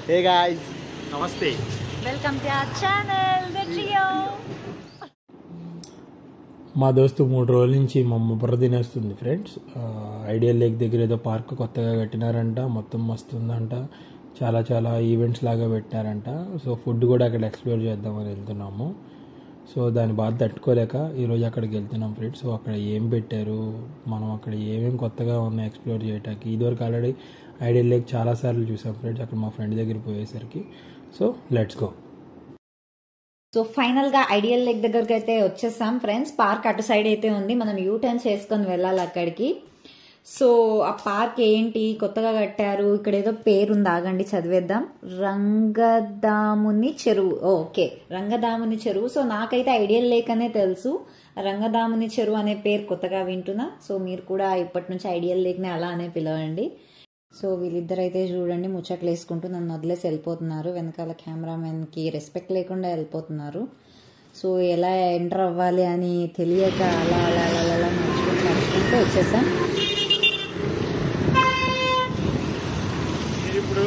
Hey guys, Namaste. Welcome to our channel, The Trio. మా దోస్తు 3 రోజుల నుంచి మా బుర్ర తినేస్తుంది ఫ్రెండ్స్. ఐడియల్ లేక్ దగ్గర ఏదో పార్క్ కొత్తగా కట్టినారంట, మొత్తం వస్తుందంట, చాలా చాలా ఈవెంట్స్ లాగా పెట్టినారంట. సో ఫుడ్ కూడా అక్కడ ఎక్స్ప్లోర్ చేద్దామని వెళ్తున్నాము. సో దాని బాధ తట్టుకోలేక ఈరోజు అక్కడికి వెళ్తున్నాం ఫ్రెండ్స్. సో అక్కడ ఏం పెట్టారు, మనం అక్కడ ఏమేమి కొత్తగా ఉన్నాయి ఎక్స్ప్లోర్ చేయడానికి. ఇదివరకు ఆల్రెడీ ఐడియల్ లేక్ చాలాసార్లు చూసాం ఫ్రెండ్స్, అక్కడ మా ఫ్రెండ్ దగ్గర పోయేసరికి. So let's go. So final గా ఐడియల్ లేక్ దగ్గరికి అయితే వచ్చేసాం ఫ్రెండ్స్. పార్క్ అటు సైడ్ అయితే ఉంది, మనం యూ టర్న్ చేసుకొని వెళ్ళాలి అక్కడికి. సో ఆ పార్క్ ఏంటి, కొత్తగా కట్టారు, ఇక్కడ ఏదో పేరు ఉంది, ఆగండి చదివేద్దాం. రంగదాముని చెరువు. ఓకే, రంగదాముని చెరువు. సో నాకైతే ఐడియల్ లేక్ అనే తెలుసు, రంగదాముని చెరువు అనే పేరు కొత్తగా వింటున్నా. సో మీరు కూడా ఇప్పటి నుంచి ఐడియల్ లేక్ ని అలా అనే పిలవండి. సో వీళ్ళిద్దరైతే చూడండి ముచ్చట్లు వేసుకుంటూ నన్ను వదిలేసి వెళ్ళిపోతున్నారు. వెనకాల కెమెరామెన్కి రెస్పెక్ట్ లేకుండా వెళ్ళిపోతున్నారు. సో ఎలా ఎంటర్ అవ్వాలి అని తెలియక అలా అలా అలా అలా నడుచుకుంటూ వచ్చేసాం. మీరు ఇప్పుడు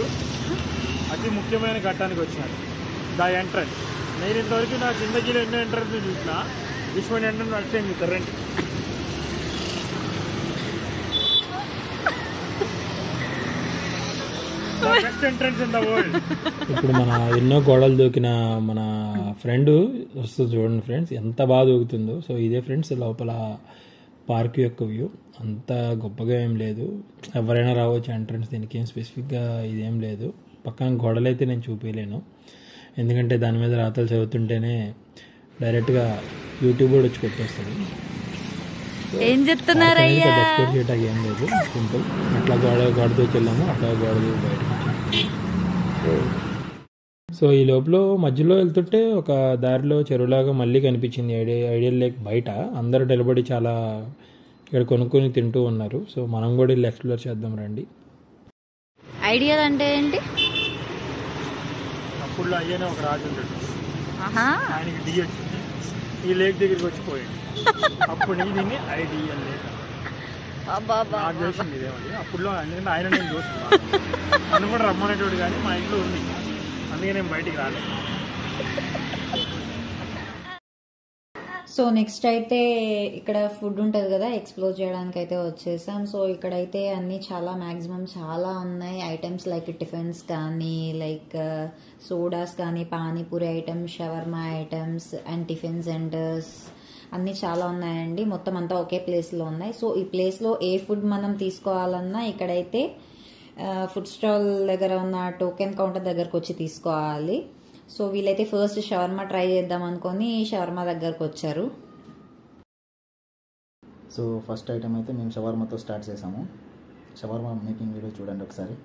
అతి ముఖ్యమైన ఘట్టానికి వచ్చాను, ద ఎంట్రన్స్. నేను ఇంతవరకు నా జిందగీలో ఎన్నో ఎంట్రన్స్ చూసిన, ఇటువంటి ఎంట్రన్స్ అంటే మీకు కరెంట్. ఇప్పుడు మన ఎన్నో గోడలు దూకిన మన ఫ్రెండ్ వస్తుంది చూడండి ఫ్రెండ్స్, ఎంత బాగా దూకుతుందో. సో ఇదే ఫ్రెండ్స్ లోపల పార్క్ యొక్క వ్యూ. అంత గొప్పగా ఏం లేదు, ఎవరైనా రావచ్చు ఎంట్రన్స్, దీనికి ఏం స్పెసిఫిక్గా ఇదేం లేదు. పక్కన గోడలు అయితే నేను చూపించలేను, ఎందుకంటే దాని మీద రాతలు చదువుతుంటేనే డైరెక్ట్గా యూట్యూబ్ కూడా వచ్చి కొట్టేస్తుంది. ఏం చెప్తున్నారయ్యా, ఎక్స్ప్లోర్ చేయడానికి ఏం లేదు, సింపుల్. అట్లా గోడ దూకి వెళ్ళాము, అట్లా గోడ దూకి బయటకు. సో ఈ లోపల మధ్యలో వెళ్తుంటే ఒక దారిలో చెరువులాగా మళ్ళీ కనిపించింది ఐడియల్ లేక్ బయట. అందరూ నిలబడి చాలా ఇక్కడ కొనుక్కొని తింటూ ఉన్నారు. సో మనం కూడా వెళ్ళి ఎక్స్ప్లోర్ చేద్దాం రండి. ఐడియల్ అంటే ఏంటి? అప్పుడు అయ్యేనే ఒక రాజు ఉంటాడు, ఆయనకి డి వచ్చింది, ఈ లేక్ దగ్గరికి వచ్చిపోయాడు. అప్పుడు దీన్ని ఐడియల్ లేక్ నాకు తెలిసింది ఇదేమండి. అప్పుడు ఎందుకంటే ఆయన నేను చూస్తున్నాను, నన్ను కూడా రమ్మనేటోడు, కానీ మా ఇంట్లో ఉంది, అందుకే నేను బయటికి రాలేదు. సో నెక్స్ట్ అయితే ఇక్కడ ఫుడ్ ఉంటుంది కదా, ఎక్స్ప్లోర్ చేయడానికి అయితే వచ్చేసాం. సో ఇక్కడైతే అన్ని చాలా మ్యాక్సిమం చాలా ఉన్నాయి ఐటమ్స్, లైక్ టిఫిన్స్ కానీ, లైక్ సోడాస్ కానీ, panipuri items, shawarma items and tiffin centres అన్నీ చాలా ఉన్నాయండి. మొత్తం అంతా ఒకే ప్లేస్లో ఉన్నాయి. సో ఈ ప్లేస్లో ఏ ఫుడ్ మనం తీసుకోవాలన్నా ఇక్కడైతే ఫుడ్ స్టాల్ దగ్గర ఉన్న టోకెన్ కౌంటర్ దగ్గరకు వచ్చి తీసుకోవాలి. సో వీళ్ళైతే ఫస్ట్ షవర్మా ట్రై చేద్దాం అనుకొని షవర్మా దగ్గరకు వచ్చారు. సో ఫస్ట్ ఐటమ్ అయితే మేము షవర్మాతో స్టార్ట్ చేసాము. షవర్మా మేకింగ్ వీడియో చూడండి ఒకసారి,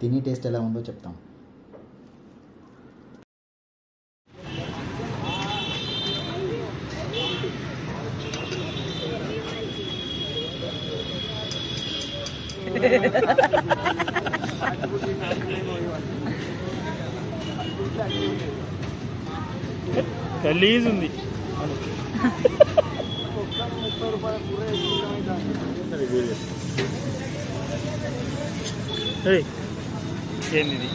తిని టేస్ట్ ఎలా ఉందో చెప్తాం. గలీజ్ ఉంది. ఏంది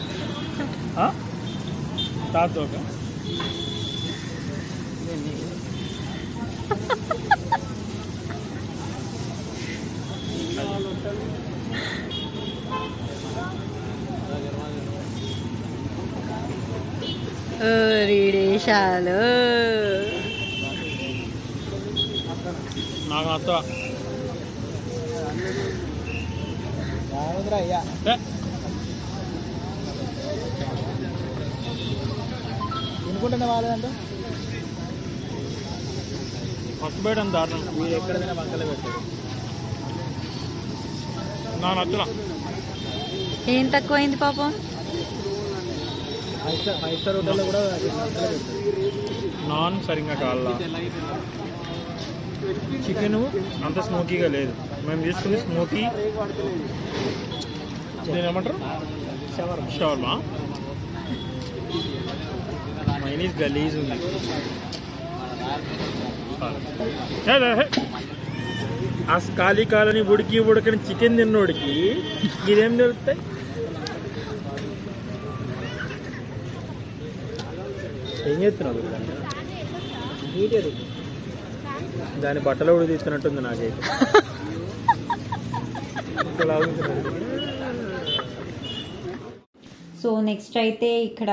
తాతోక రీడేశాలు నాకు అత్త తినుకుంటున్న వాళ్ళంటే ఫస్ట్ బయట దారుణం. మీరు ఎక్కడైనా వంకలు పెడతారు, నా నచ్చుల. ఏం తక్కువైంది పాపం. 5 స్టార్ హోటల్లో కూడా నాన్ సరిగ్గా కావాలా, చికెన్ అంత స్మోకీగా లేదు. మేము తీసుకుంది స్మోకీ, దీని ఏమంటారు షవర్మా. మైనీస్ గలీజ్ ఉంది. ఆ కాళీ కాలని ఉడికి ఉడకని చికెన్ తిన్నోడికి ఇదేం తెలుస్తాయి. ఏం చేస్తున్నావు దాని బట్టలు కూడా తీస్తున్నట్టుంది నాకైతే. సో నెక్స్ట్ అయితే ఇక్కడ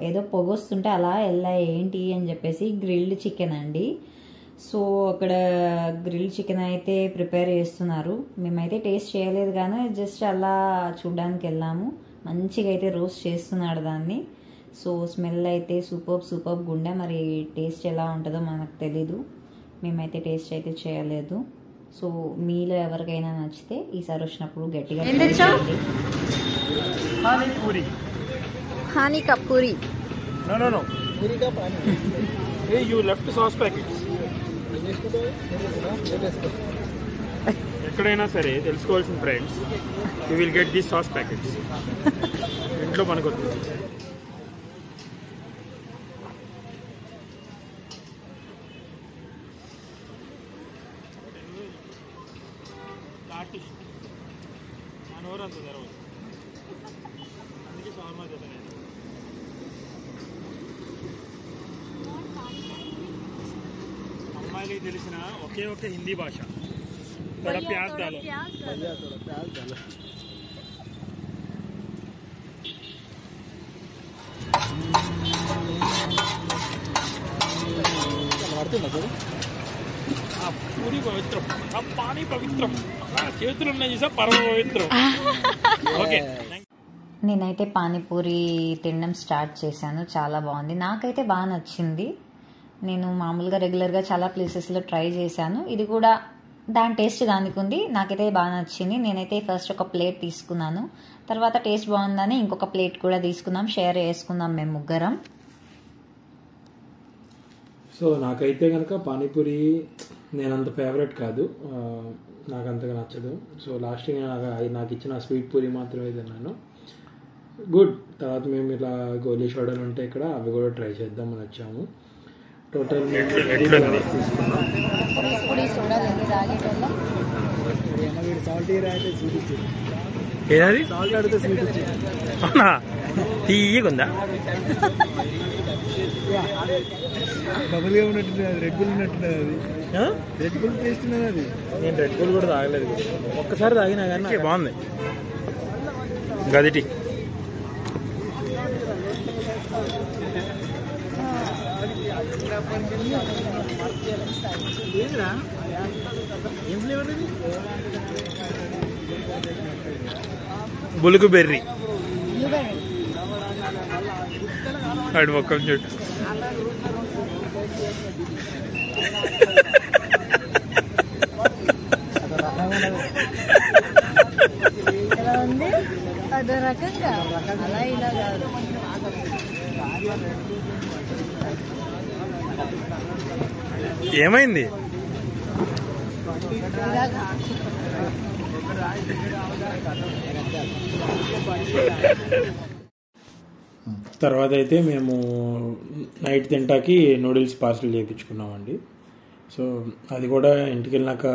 ఏదో పొగొస్తుంటే అలా వెళ్ళాయి ఏంటి అని చెప్పేసి గ్రిల్డ్ చికెన్ అండి. సో అక్కడ గ్రిల్డ్ చికెన్ అయితే ప్రిపేర్ చేస్తున్నారు. మేమైతే టేస్ట్ చేయలేదు కానీ జస్ట్ అలా చూడడానికి వెళ్ళాము. మంచిగా అయితే రోస్ట్ చేస్తున్నాడు దాన్ని. సో స్మెల్ అయితే సూపర్ గుండె. మరి టేస్ట్ ఎలా ఉంటుందో మనకు తెలీదు. మేమైతే టేస్ట్ అయితే చేయలేదు. సో మీలో ఎవరికైనా నచ్చితే ఈసారి వచ్చినప్పుడు గట్టిగా హానీ కపూరి. No. Hey, you left sauce packets. ఎక్కడైనా సరే తెలుసుకోవాల్సిన friends, you will get this sauce packets. ఇంట్లో పనికొద్దు. మనోరంత జరగదు, అందుకే షవర్మా చేతనే. అమ్మాయిలకి తెలిసిన ఒకే ఒక హిందీ భాష, थोड़ा प्याज डालो, भैया थोड़ा प्याज डालो. पूरी पवित्र, अब पानी पवित्र, చేతులు ఉన్నాయి చూసా పరమ పవిత్రం. ఓకే, నేనైతే పానీపూరి తినడం స్టార్ట్ చేశాను. చాలా బాగుంది, నాకైతే బాగా నచ్చింది. నేను మామూలుగా రెగ్యులర్గా చాలా ప్లేసెస్లో ట్రై చేశాను. ఇది కూడా దాని టేస్ట్ దానికి ఉంది. నాకైతే బాగా నచ్చింది. నేనైతే ఫస్ట్ ఒక ప్లేట్ తీసుకున్నాను. తర్వాత టేస్ట్ బాగుందని ఇంకొక ప్లేట్ కూడా తీసుకున్నాం. షేర్ చేసుకుందాం మేము ముగ్గురం. సో నాకైతే కనుక పానీపూరి నేనంత ఫేవరెట్ కాదు, నాకు అంతగా నచ్చదు. సో లాస్ట్ నాకు ఇచ్చిన స్వీట్ పూరి మాత్రమే తిన్నాను. గుడ్. తర్వాత మేము ఇలా గోలీ సోడాలు ఉంటే ఇక్కడ అవి కూడా ట్రై చేద్దామని వచ్చాము. టోటల్ ఏది అవునా, తీయకుందా? బబుల్గా ఉన్నట్టున్నది, రెడ్ బుల్ ఉన్నట్టున్నది. అది రెడ్ బుల్ టేస్ట్ ఉన్నది. అది నేను రెడ్ బుల్ కూడా తాగలేదు, ఒక్కసారి తాగినా కానీ బాగుంది. గదిటి ఏం ఫ్లేవర్ ఇది? బులుగు బెర్రీ. అటు ఒక్క చూడు. ఎలా ఉంది? అదో రకంగా అలా ఇలా కాదు. ఏమైంది? తర్వాత అయితే మేము నైట్ తింటాకి నూడిల్స్ పార్సల్ చేయించుకున్నామండి. సో అది కూడా ఇంటికి వెళ్ళినాక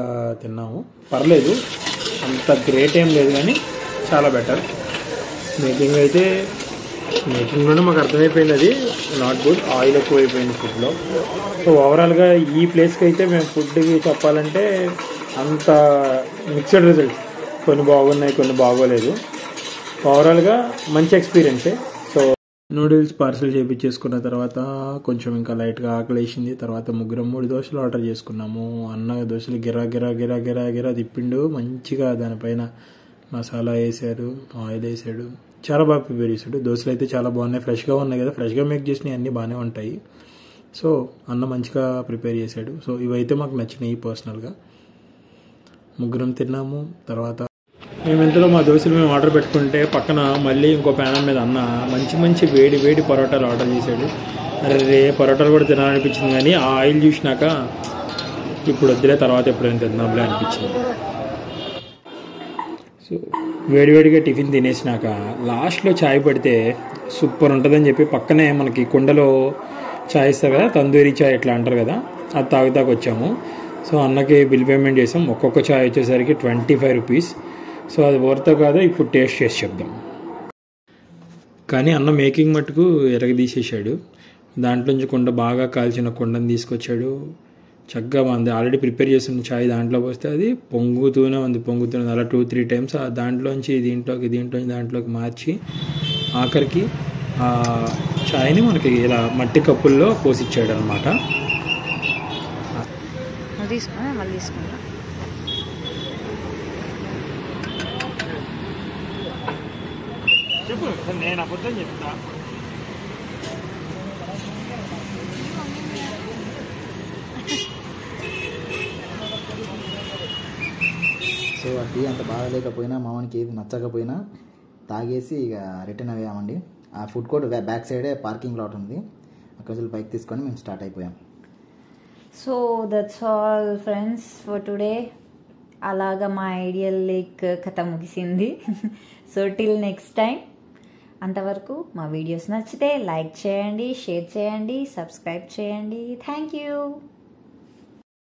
తిన్నాము. పర్లేదు, అంత గ్రేట్ ఏం లేదు కానీ చాలా బెటర్. మేకింగ్లోనే మాకు అర్థమైపోయింది అది నాట్ గుడ్. ఆయిల్ ఎక్కువైపోయింది ఫుడ్లో. సో ఓవరాల్గా ఈ ప్లేస్కి అయితే మేము ఫుడ్కి చెప్పాలంటే అంత మిక్స్డ్ రిజల్ట్స్, కొన్ని బాగున్నాయి కొన్ని బాగోలేదు. ఓవరాల్గా మంచి ఎక్స్పీరియన్సే. సో నూడిల్స్ పార్సల్ చేయించేసుకున్న తర్వాత కొంచెం ఇంకా లైట్గా ఆకలేసింది. తర్వాత 3 దోశలు ఆర్డర్ చేసుకున్నాము. అన్న దోశలు గిరా తిప్పిండు మంచిగా. దానిపైన మసాలా వేసాడు, ఆయిల్ వేసాడు, చాలా బాగా ప్రిపేర్ చేశాడు. దోశలు అయితే చాలా బాగున్నాయి, ఫ్రెష్గా ఉన్నాయి కదా. ఫ్రెష్గా మేక్ చేసినవి అన్నీ బాగానే ఉంటాయి. సో అన్న మంచిగా ప్రిపేర్ చేశాడు. సో ఇవైతే మాకు నచ్చినాయి పర్సనల్గా. 3 తిన్నాము. తర్వాత మేము ఇంతలో మా దోశలు మేము ఆర్డర్ పెట్టుకుంటే పక్కన మళ్ళీ ఇంకో ప్యానల్ మీద అన్న మంచి వేడి పరోటాలు ఆర్డర్ చేశాడు. అరే పరోటాలు కూడా తినాలనిపించింది కానీ ఆ ఆయిల్ చూసినాక ఇప్పుడు వద్దులే, తర్వాత ఎప్పుడైనా తిందాంలే అనిపించింది. సో వేడివేడిగా టిఫిన్ తినేసినాక లాస్ట్లో ఛాయ్ పడితే సూపర్ ఉంటుందని చెప్పి పక్కనే మనకి కుండలో ఛాయ్ ఇస్తారు కదా, తందూరి ఛాయ్ ఇట్లా అంటారు కదా, అది తాగుతాకు వచ్చాము. సో అన్నకి బిల్ పేమెంట్ చేసాం. ఒక్కొక్క ఛాయ్ వచ్చేసరికి 25 రూపీస్. సో అది వర్త్ కాదో ఇప్పుడు టేస్ట్ చేసి చెప్దాం. కానీ అన్న మేకింగ్ మట్టుకు ఎరగదీసేసాడు. దాంట్లో నుంచి కుండ బాగా కాల్చిన కుండను తీసుకొచ్చాడు. చక్కగా ఉంది, ఆల్రెడీ ప్రిపేర్ చేస్తున్న చాయ్ దాంట్లో పోస్తే అది పొంగుతూనే ఉంది. అలా 2-3 టైమ్స్ దాంట్లోంచి దాంట్లోకి మార్చి ఆఖరికి ఆ చాయ్ని మనకి ఇలా మట్టి కప్పుల్లో పోసిచ్చాడు అనమాట. తీసుకున్నా మళ్ళీ తీసుకుంటా. చెప్పు, నేను అబద్ధం చెప్తా. సో ఆ టీ అంత బాగాలేకపోయినా మామూలుకి ఏది నచ్చకపోయినా తాగేసి ఇక రిటర్న్ అయ్యామండి. ఆ ఫుడ్ కోర్ట్ బ్యాక్ సైడే పార్కింగ్ లాట్ ఉంది, అక్కడ బైక్ తీసుకొని మేము స్టార్ట్ అయిపోయాం. So that's all friends for today. అలాగా మా ఐడియల్ లేక్ కథ ముగిసింది. సో టిల్ నెక్స్ట్ టైం, అంతవరకు మా వీడియోస్ నచ్చితే లైక్ చేయండి, షేర్ చేయండి, సబ్స్క్రైబ్ చేయండి. Thank you.